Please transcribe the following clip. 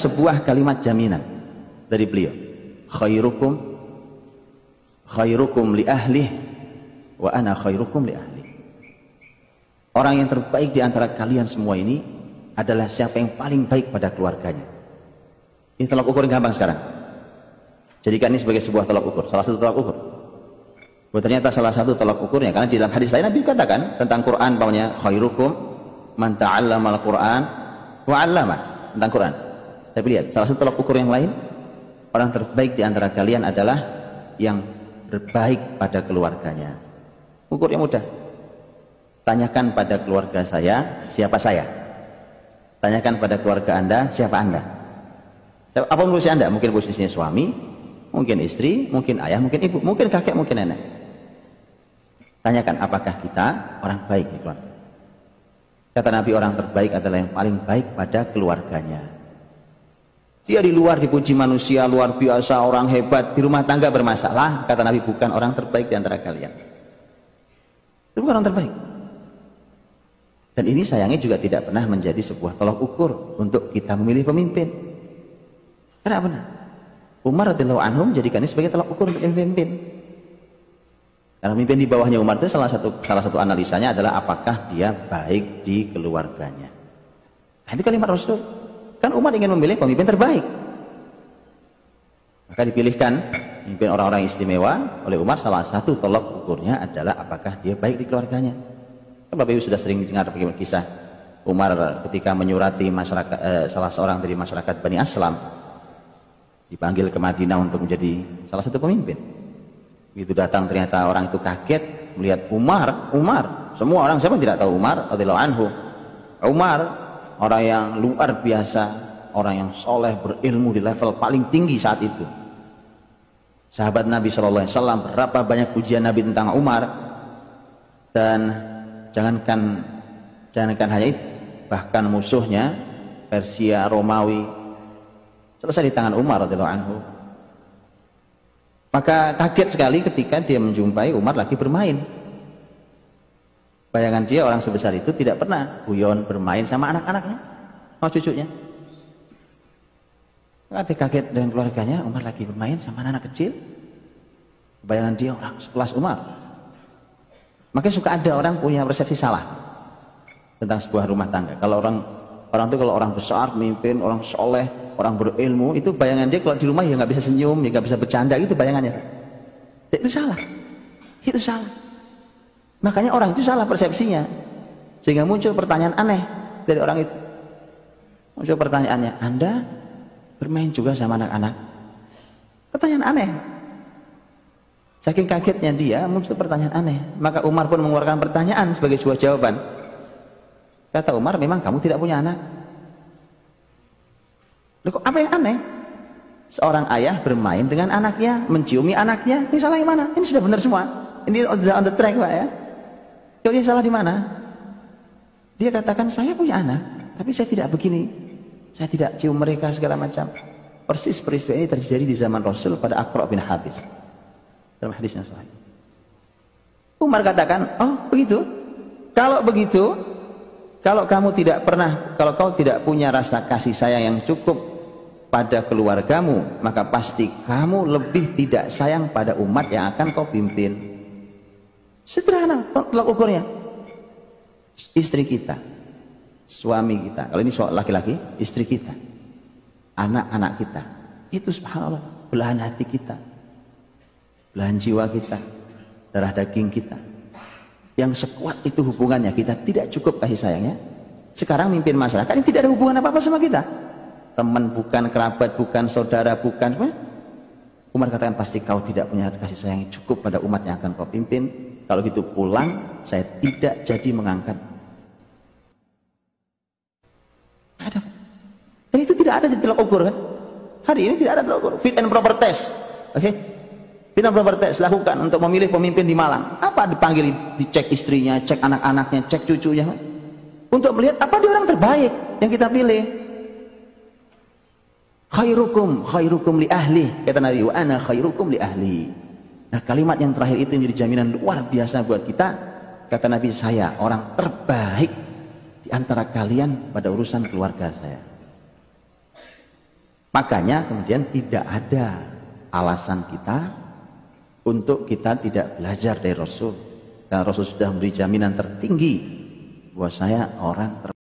sebuah kalimat jaminan dari beliau, khairukum khairukum li ahlih wa ana khairukum li ahli. Orang yang terbaik di antara kalian semua ini adalah siapa yang paling baik pada keluarganya. Ini tolak ukur yang gampang sekarang. Jadikan ini sebagai sebuah tolak ukur, salah satu tolak ukur. Ternyata salah satu tolak ukurnya, karena di dalam hadis lain Nabi katakan tentang Quran, bahwanya khairukum man ta'allamal Quran wa 'allama, tentang Quran. Tapi lihat, salah satu tolak ukur yang lain, orang terbaik di antara kalian adalah yang berbaik pada keluarganya. Ukurnya mudah. Tanyakan pada keluarga saya, siapa saya? Tanyakan pada keluarga Anda, siapa Anda? Apa posisi Anda? Mungkin posisinya suami, mungkin istri, mungkin ayah, mungkin ibu, mungkin kakek, mungkin nenek. Tanyakan, apakah kita orang baik di keluarga? Kata Nabi, orang terbaik adalah yang paling baik pada keluarganya. Dia di luar dipuji manusia, luar biasa, orang hebat, di rumah tangga bermasalah. Kata Nabi, bukan orang terbaik di antara kalian. Itu bukan orang terbaik. Dan ini sayangnya juga tidak pernah menjadi sebuah tolak ukur untuk kita memilih pemimpin. Karena benar, Umar radhiyallahu anhu menjadikan ini sebagai tolak ukur untuk pemimpin. Karena pemimpin di bawahnya Umar itu salah satu analisanya adalah apakah dia baik di keluarganya. Nah, itu kalimat Rasul. Kan Umar ingin memilih pemimpin terbaik. Maka dipilihkan pemimpin orang-orang istimewa oleh Umar. Salah satu tolak ukurnya adalah apakah dia baik di keluarganya. Bapak Ibu sudah sering dengar bagaimana kisah Umar ketika menyurati masyarakat, salah seorang dari masyarakat Bani Aslam, dipanggil ke Madinah untuk menjadi salah satu pemimpin. Begitu datang ternyata orang itu kaget melihat Umar. Semua orang, siapa tidak tahu Umar radhiyallahu anhu. Umar orang yang luar biasa, orang yang soleh, berilmu di level paling tinggi saat itu. Sahabat Nabi SAW, berapa banyak pujian Nabi tentang Umar. Dan jangankan hanya itu, bahkan musuhnya Persia, Romawi selesai di tangan Umar radhiyallahu anhu. Maka kaget sekali ketika dia menjumpai Umar lagi bermain. Bayangan dia orang sebesar itu tidak pernah guyon bermain sama anak-anaknya, sama cucunya. Maka dia kaget dengan keluarganya, Umar lagi bermain sama anak kecil. Bayangan dia orang sekelas Umar. Makanya suka ada orang punya persepsi salah tentang sebuah rumah tangga. Kalau orang itu kalau orang besar, pemimpin, orang soleh, orang berilmu, itu bayangan dia kalau di rumah ya nggak bisa senyum, ya nggak bisa bercanda, itu bayangannya. Itu salah. Itu salah. Makanya orang itu salah persepsinya, sehingga muncul pertanyaan aneh dari orang itu. Muncul pertanyaannya, Anda bermain juga sama anak-anak? Pertanyaan aneh. Saking kagetnya dia, muncul pertanyaan aneh. Maka Umar pun mengeluarkan pertanyaan sebagai sebuah jawaban. Kata Umar, memang kamu tidak punya anak? Loh, kok apa yang aneh? Seorang ayah bermain dengan anaknya, menciumi anaknya, ini salah yang mana? Ini sudah benar semua. Ini on the track, Pak, ya. Kalau dia salah di mana? Dia katakan, saya punya anak, tapi saya tidak begini. Saya tidak cium mereka segala macam. Persis peristiwa ini terjadi di zaman Rasul pada Aqra' bin Habis. Dalam hadisnya sahih. Umar katakan, oh begitu? Kalau begitu, kalau kamu tidak pernah, kalau kau tidak punya rasa kasih sayang yang cukup pada keluargamu, maka pasti kamu lebih tidak sayang pada umat yang akan kau pimpin. Sederhana tolak ukurnya. Istri kita, suami kita, kalau ini laki-laki, istri kita, anak-anak kita, itu subhanallah belahan hati kita, belahan jiwa kita, darah daging kita. Yang sekuat itu hubungannya, kita tidak cukup kasih sayangnya. Sekarang mimpin masyarakat ini tidak ada hubungan apa-apa sama kita. Teman bukan, kerabat bukan, saudara bukan. Umar katakan, pasti kau tidak punya kasih sayang yang cukup pada umat yang akan kau pimpin. Kalau gitu pulang, saya tidak jadi mengangkat. Ada. Dan itu tidak ada di tolak ukur, kan? Hari ini tidak ada tolak ukur. Fit and proper test. Oke? Fit and proper test lakukan untuk memilih pemimpin di Malang. Apa dipanggil, dicek istrinya, cek anak-anaknya, cek cucunya, untuk melihat apa dia orang terbaik yang kita pilih. Khairukum li ahli, kata Nabi, wa ana khairukum li ahli. Nah, kalimat yang terakhir itu menjadi jaminan luar biasa buat kita. Kata Nabi, saya orang terbaik di antara kalian pada urusan keluarga saya. Makanya kemudian tidak ada alasan kita untuk kita tidak belajar dari Rasul. Dan Rasul sudah memberi jaminan tertinggi bahwa saya orang